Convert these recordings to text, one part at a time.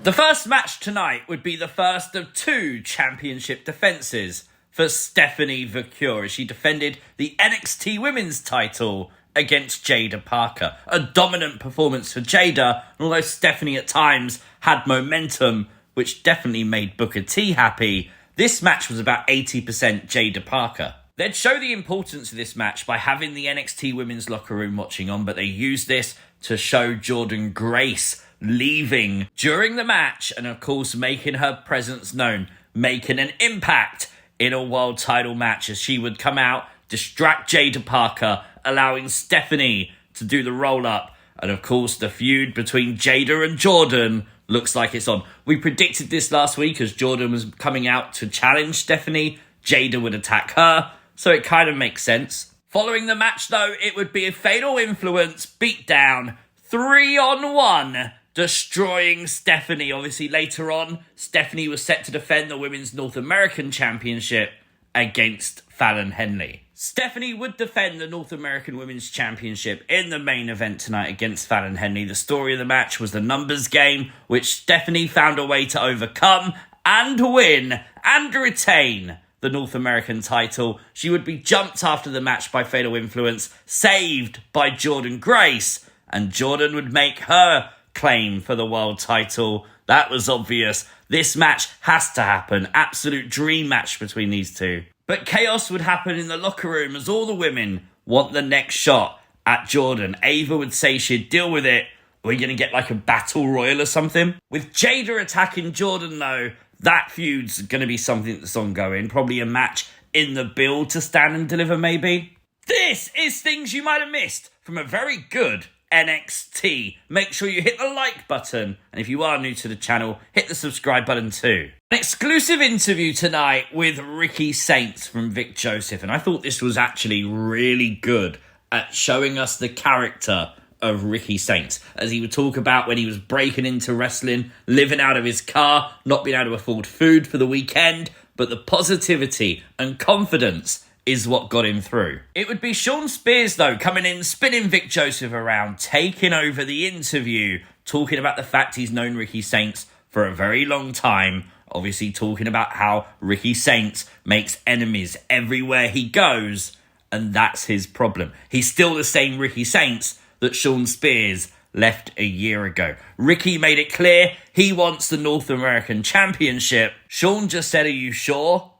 The first match tonight would be the first of two championship defences for Stephanie Vaquer as she defended the NXT Women's title against Jaida Parker. A dominant performance for Jaida, although Stephanie at times had momentum, which definitely made Booker T happy. This match was about 80% Jaida Parker. They'd show the importance of this match by having the NXT Women's locker room watching on, but they used this to show Jordynne Grace leaving during the match and, of course, making her presence known, making an impact in a world title match as she would come out, distract Jaida Parker, allowing Stephanie to do the roll-up. And, of course, the feud between Jaida and Jordynne looks like it's on. We predicted this last week as Jordynne was coming out to challenge Stephanie. Jaida would attack her, so it kind of makes sense. Following the match, though, it would be a fatal influence beatdown, 3-on-1, destroying Stephanie. Obviously, later on, Stephanie was set to defend the Women's North American Championship against Fallon Henley. Stephanie would defend the North American Women's Championship in the main event tonight against Fallon Henley. The story of the match was the numbers game, which Stephanie found a way to overcome and win and retain the North American title. She would be jumped after the match by fatal influence, saved by Jordynne Grace, and Jordynne would make her claim for the world title. That was obvious. This match has to happen. Absolute dream match between these two. But chaos would happen in the locker room as all the women want the next shot at Jordynne. Ava would say she'd deal with it. We're going to get like a battle royal or something. With Jaida attacking Jordynne, though, that feud's going to be something that's ongoing. Probably a match in the build to Stand and Deliver, maybe. This is things you might have missed from a very good NXT. Make sure you hit the like button, and if you are new to the channel, hit the subscribe button too. An exclusive interview tonight with Wwe Nxt from Vic Joseph, and I thought this was actually really good at showing us the character of Wwe Nxt, as he would talk about when he was breaking into wrestling, living out of his car, not being able to afford food for the weekend, but the positivity and confidence is what got him through. It would be Shawn Spears, though, coming in, spinning Vic Joseph around, taking over the interview, talking about the fact he's known Wwe Nxt for a very long time, obviously talking about how Wwe Nxt makes enemies everywhere he goes, and that's his problem. He's still the same Wwe Nxt that Shawn Spears left a year ago. Ricky made it clear he wants the North American Championship. Shawn just said, "Are you sure?"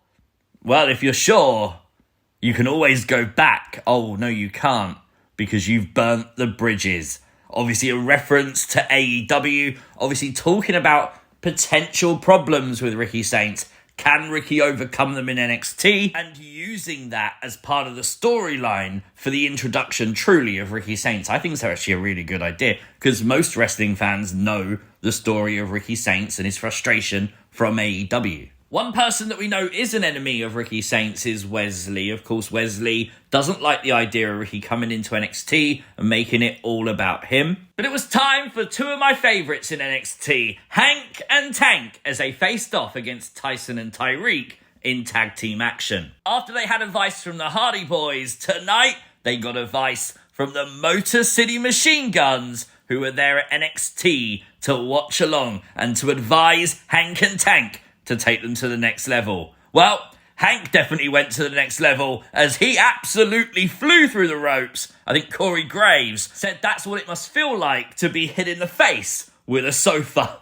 Well, if you're sure, you can always go back. Oh, no, you can't, because you've burnt the bridges. Obviously, a reference to AEW, obviously talking about potential problems with Wwe Nxt. Can Ricky overcome them in NXT? And using that as part of the storyline for the introduction, truly, of Wwe Nxt. I think it's actually a really good idea, because most wrestling fans know the story of Wwe Nxt and his frustration from AEW. One person that we know is an enemy of Wwe Nxt is Wesley. Of course, Wesley doesn't like the idea of Ricky coming into NXT and making it all about him. But it was time for two of my favourites in NXT, Hank and Tank, as they faced off against Tyson and Tyriek in tag team action. After they had advice from the Hardy Boys, tonight they got advice from the Motor City Machine Guns, who were there at NXT to watch along and to advise Hank and Tank to take them to the next level. Well, Hank definitely went to the next level as he absolutely flew through the ropes. I think Corey Graves said that's what it must feel like to be hit in the face with a sofa.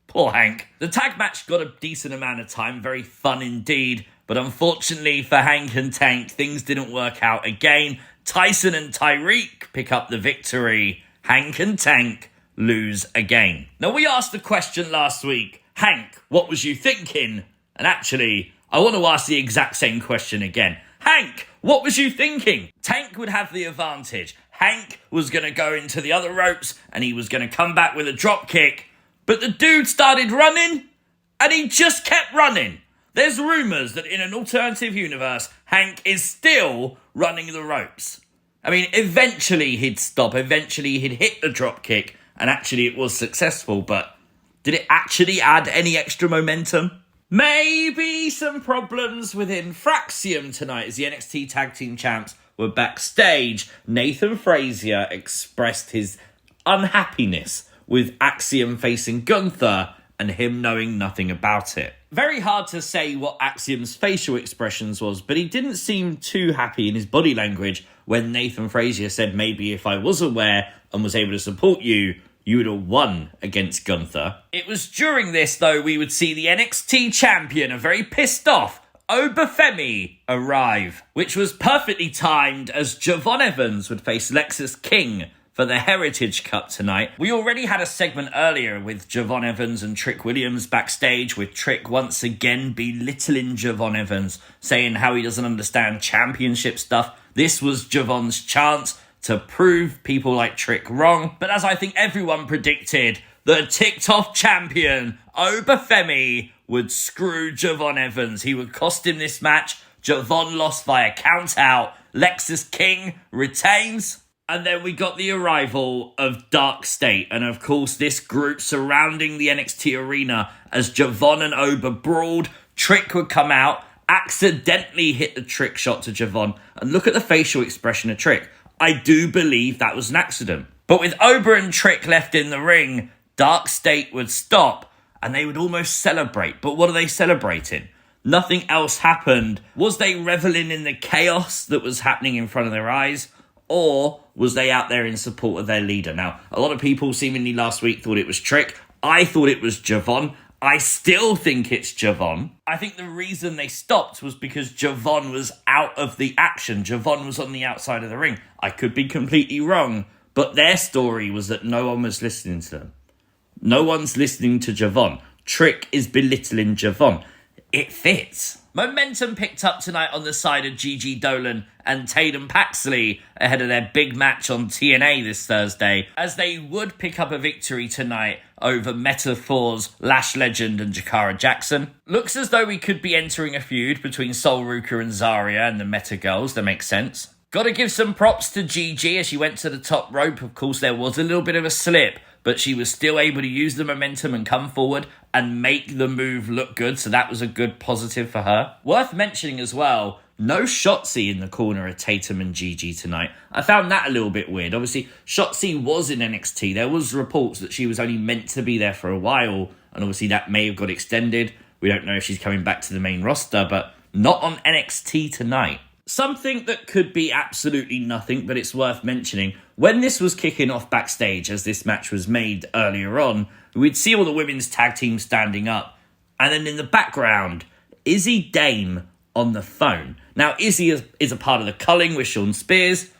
Poor Hank. The tag match got a decent amount of time, very fun indeed, but unfortunately for Hank and Tank, things didn't work out again. Tyson and Tyriek pick up the victory. Hank and Tank lose again. Now, we asked the question last week, Hank, what was you thinking? And actually, I want to ask the exact same question again. Hank, what was you thinking? Tank would have the advantage. Hank was going to go into the other ropes and he was going to come back with a drop kick. But the dude started running and he just kept running. There's rumours that in an alternative universe, Hank is still running the ropes. I mean, eventually he'd stop. Eventually he'd hit the drop kick and actually it was successful, but did it actually add any extra momentum? Maybe some problems within Fraxium tonight as the NXT Tag Team Champs were backstage. Nathan Frazier expressed his unhappiness with Axiom facing Gunther and him knowing nothing about it. Very hard to say what Axiom's facial expressions was, but he didn't seem too happy in his body language when Nathan Frazier said maybe if I was aware and was able to support you, you would have won against Gunther. It was during this, though, we would see the NXT champion, a very pissed off Oba Femi, arrive, which was perfectly timed as Javon Evans would face Lexis King for the Heritage Cup tonight. We already had a segment earlier with Javon Evans and Trick Williams backstage, with Trick once again belittling Javon Evans, saying how he doesn't understand championship stuff. This was Javon's chance to prove people like Trick wrong. But as I think everyone predicted, the ticked-off champion, Oba Femi, would screw Javon Evans. He would cost him this match. Javon lost via count-out. Lexis King retains. And then we got the arrival of Darkstate, and of course this group surrounding the NXT arena as Javon and Oba brawled. Trick would come out, accidentally hit the trick shot to Javon, and look at the facial expression of Trick. I do believe that was an accident. But with Oba and Trick left in the ring, Darkstate would stop, and they would almost celebrate. But what are they celebrating? Nothing else happened. Was they reveling in the chaos that was happening in front of their eyes? Or was they out there in support of their leader? Now, a lot of people seemingly last week thought it was Trick. I thought it was Javon. I still think it's Javon. I think the reason they stopped was because Javon was out of the action. Javon was on the outside of the ring. I could be completely wrong, but their story was that no one was listening to them. No one's listening to Javon. Trick is belittling Javon. It fits. Momentum picked up tonight on the side of Gigi Dolan and Tatum Paxley ahead of their big match on TNA this Thursday, as they would pick up a victory tonight over Metaphors, Lash Legend and Jakara Jackson. Looks as though we could be entering a feud between Sol Ruka and Zarya and the Meta Girls. That makes sense. Gotta give some props to Gigi as she went to the top rope. Of course, there was a little bit of a slip, but she was still able to use the momentum and come forward and make the move look good, so that was a good positive for her. Worth mentioning as well, no Shotzi in the corner of Tatum and Gigi tonight. I found that a little bit weird. Obviously, Shotzi was in NXT. There was reports that she was only meant to be there for a while, and obviously that may have got extended. We don't know if she's coming back to the main roster, but not on NXT tonight. Something that could be absolutely nothing, but it's worth mentioning. When this was kicking off backstage, as this match was made earlier on, we'd see all the women's tag teams standing up. And then in the background, Izzy Dame on the phone. Now, Izzy is a part of the culling with Shawn Spears.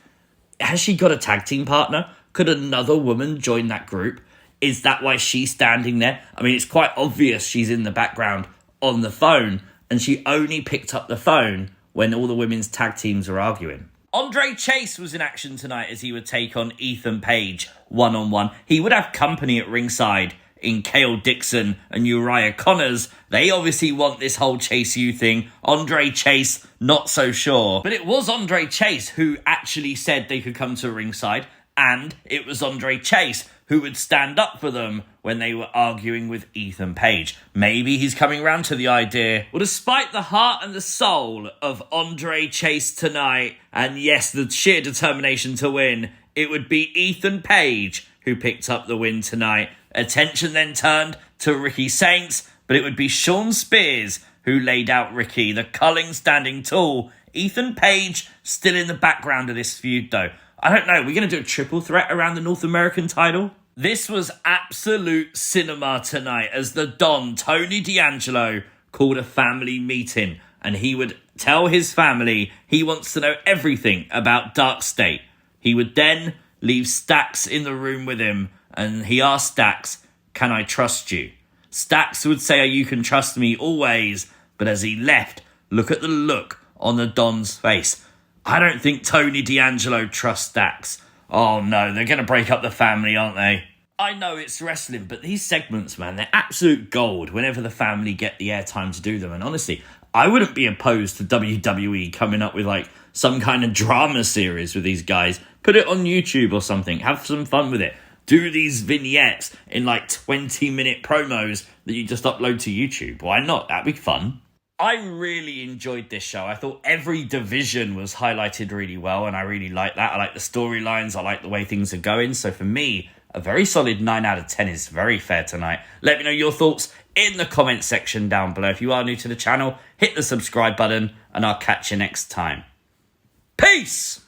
Has she got a tag team partner? Could another woman join that group? Is that why she's standing there? I mean, it's quite obvious she's in the background on the phone, and she only picked up the phone when all the women's tag teams are arguing. Andre Chase was in action tonight as he would take on Ethan Page one-on-one. He would have company at ringside in Kale Dixon and Uriah Connors. They obviously want this whole Chase U thing. Andre Chase, not so sure. But it was Andre Chase who actually said they could come to ringside, and it was Andre Chase who would stand up for them when they were arguing with Ethan Page. Maybe he's coming round to the idea. Well, despite the heart and the soul of Andre Chase tonight, and yes, the sheer determination to win, it would be Ethan Page who picked up the win tonight. Attention then turned to Ricky Saints, but it would be Shawn Spears who laid out Ricky, the culling standing tall. Ethan Page still in the background of this feud though. I don't know, we're going to do a triple threat around the North American title? This was absolute cinema tonight as the Don, Tony D'Angelo, called a family meeting, and he would tell his family he wants to know everything about Darkstate. He would then leave Stax in the room with him, and he asked Stax, "Can I trust you?" Stax would say, "You can trust me always," but as he left, look at the look on the Don's face. I don't think Tony D'Angelo trusts Stax. Oh no, they're going to break up the family, aren't they? I know it's wrestling, but these segments, man, they're absolute gold whenever the family get the airtime to do them. And honestly, I wouldn't be opposed to WWE coming up with like some kind of drama series with these guys. Put it on YouTube or something. Have some fun with it. Do these vignettes in like 20-minute promos that you just upload to YouTube. Why not? That'd be fun. I really enjoyed this show. I thought every division was highlighted really well, and I really like that. I like the storylines. I like the way things are going. So for me, a very solid 9 out of 10 is very fair tonight. Let me know your thoughts in the comment section down below. If you are new to the channel, hit the subscribe button and I'll catch you next time. Peace!